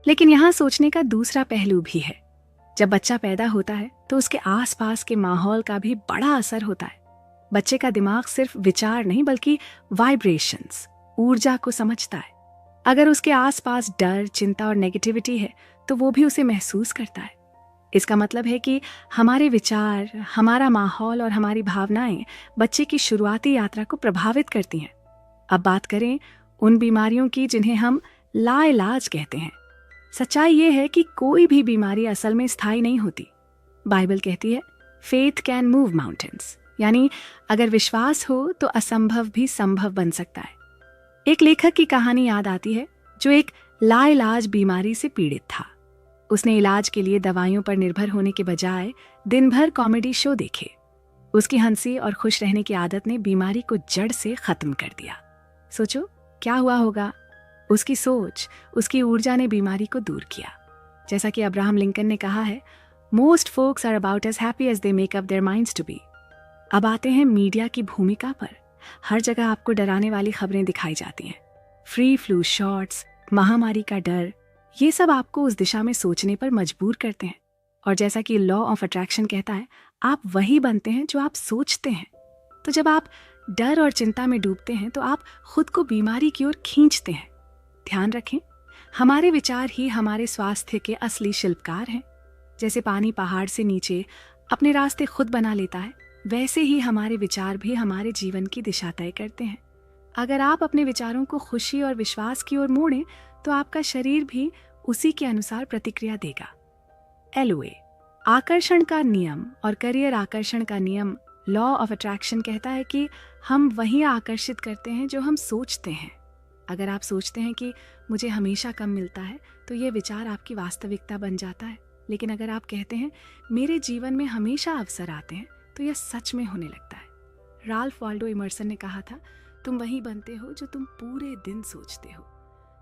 लेकिन यहाँ सोचने का दूसरा पहलू भी है। जब बच्चा पैदा होता है तो उसके आसपास के माहौल का भी बड़ा असर होता है। बच्चे का दिमाग सिर्फ विचार नहीं बल्कि वाइब्रेशंस, ऊर्जा को समझता है। अगर उसके आसपास डर, चिंता और नेगेटिविटी है तो वो भी उसे महसूस करता है। इसका मतलब है कि हमारे विचार, हमारा माहौल और हमारी भावनाएं बच्चे की शुरुआती यात्रा को प्रभावित करती हैं। अब बात करें उन बीमारियों की जिन्हें हम लाइलाज कहते हैं। सच्चाई ये है कि कोई भी बीमारी असल में स्थायी नहीं होती। बाइबल कहती है फेथ कैन मूव माउंटेन्स, यानी अगर विश्वास हो तो असंभव भी संभव बन सकता है। एक लेखक की कहानी याद आती है जो एक लाइलाज बीमारी से पीड़ित था। उसने इलाज के लिए दवाइयों पर निर्भर होने के बजाय दिन भर कॉमेडी शो देखे। उसकी हंसी और खुश रहने की आदत ने बीमारी को जड़ से खत्म कर दिया। सोचो क्या हुआ होगा। उसकी सोच, उसकी ऊर्जा ने बीमारी को दूर किया। जैसा कि अब्राहम लिंकन ने कहा है, most folks are about as happy as they make up their minds to be. अब आते हैं मीडिया की भूमिका पर। हर जगह आपको डराने वाली खबरें दिखाई जाती हैं। फ्री फ्लू शॉट्स, महामारी का डर, ये सब आपको उस दिशा में सोचने पर मजबूर करते हैं। और जैसा कि लॉ ऑफ अट्रैक्शन कहता है, आप वही बनते हैं जो आप सोचते हैं। तो जब आप डर और चिंता में डूबते हैं तो आप खुद को बीमारी की ओर खींचते हैं। ध्यान रखें, हमारे विचार ही हमारे स्वास्थ्य के असली शिल्पकार हैं। जैसे पानी पहाड़ से नीचे अपने रास्ते खुद बना लेता है, वैसे ही हमारे विचार भी हमारे जीवन की दिशा तय करते हैं। अगर आप अपने विचारों को खुशी और विश्वास की ओर मोड़ें तो आपका शरीर भी उसी के अनुसार प्रतिक्रिया देगा। LOA, आकर्षण का नियम और करियर आकर्षण का नियम, लॉ ऑफ अट्रैक्शन कहता है कि हम वही आकर्षित करते हैं जो हम सोचते हैं। अगर आप सोचते हैं कि मुझे हमेशा कम मिलता है तो ये विचार आपकी वास्तविकता बन जाता है। लेकिन अगर आप कहते हैं मेरे जीवन में हमेशा अवसर आते हैं तो यह सच में होने लगता है। राल्फ वाल्डो इमर्सन ने कहा था, तुम वही बनते हो जो तुम पूरे दिन सोचते हो।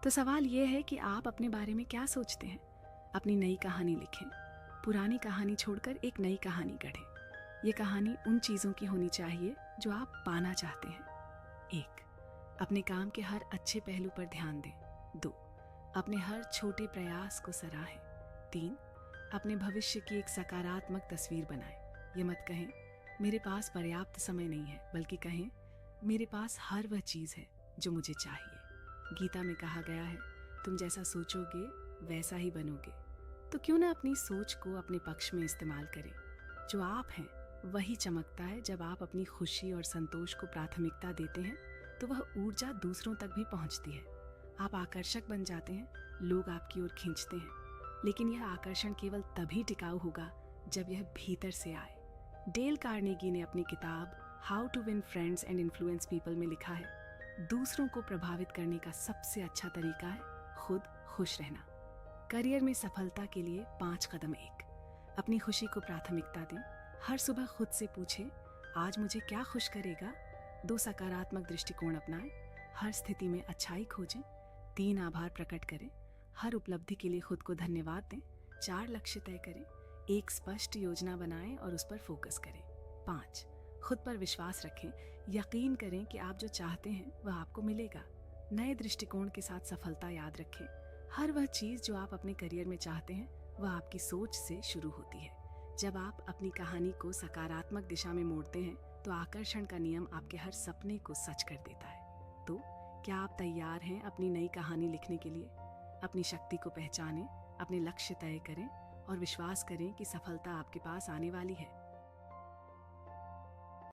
तो सवाल यह है कि आप अपने बारे में क्या सोचते हैं। अपनी नई कहानी लिखें, पुरानी कहानी छोड़कर एक नई कहानी गढ़ें। ये कहानी उन चीज़ों की होनी चाहिए जो आप पाना चाहते हैं। 1, अपने काम के हर अच्छे पहलू पर ध्यान दें। 2, अपने हर छोटे प्रयास को सराहें। 3, अपने भविष्य की एक सकारात्मक तस्वीर बनाएं। ये मत कहें मेरे पास पर्याप्त समय नहीं है, बल्कि कहें मेरे पास हर वह चीज़ है जो मुझे चाहिए। गीता में कहा गया है, तुम जैसा सोचोगे वैसा ही बनोगे। तो क्यों ना अपनी सोच को अपने पक्ष में इस्तेमाल करें। जो आप हैं वही चमकता है। जब आप अपनी खुशी और संतोष को प्राथमिकता देते हैं तो वह ऊर्जा दूसरों तक भी पहुंचती है। आप आकर्षक बन जाते हैं, लोग आपकी ओर खींचते हैं। लेकिन यह आकर्षण केवल तभी टिकाऊ होगा जब यह भीतर से आए। डेल कार्नेगी ने अपनी किताब how to win friends and influence people में लिखा है, दूसरों को प्रभावित करने का सबसे अच्छा तरीका है खुद खुश रहना। करियर में सफलता के लिए 5 कदम। 1, अपनी खुशी को प्राथमिकता दें। हर सुबह खुद से पूछें, आज मुझे क्या खुश करेगा। 2, सकारात्मक दृष्टिकोण अपनाएं। हर स्थिति में अच्छाई खोजें। 3, आभार प्रकट करें। हर उपलब्धि के लिए खुद को धन्यवाद दें। 4, लक्ष्य तय करें। एक स्पष्ट योजना बनाएं और उस पर फोकस करें। 5, खुद पर विश्वास रखें। यकीन करें कि आप जो चाहते हैं वह आपको मिलेगा। नए दृष्टिकोण के साथ सफलता याद रखें। हर वह चीज़ जो आप अपने करियर में चाहते हैं वह आपकी सोच से शुरू होती है। जब आप अपनी कहानी को सकारात्मक दिशा में मोड़ते हैं तो आकर्षण का नियम आपके हर सपने को सच कर देता है। तो क्या आप तैयार हैं अपनी नई कहानी लिखने के लिए? अपनी शक्ति को पहचानें, अपने लक्ष्य तय करें और विश्वास करें कि सफलता आपके पास आने वाली है।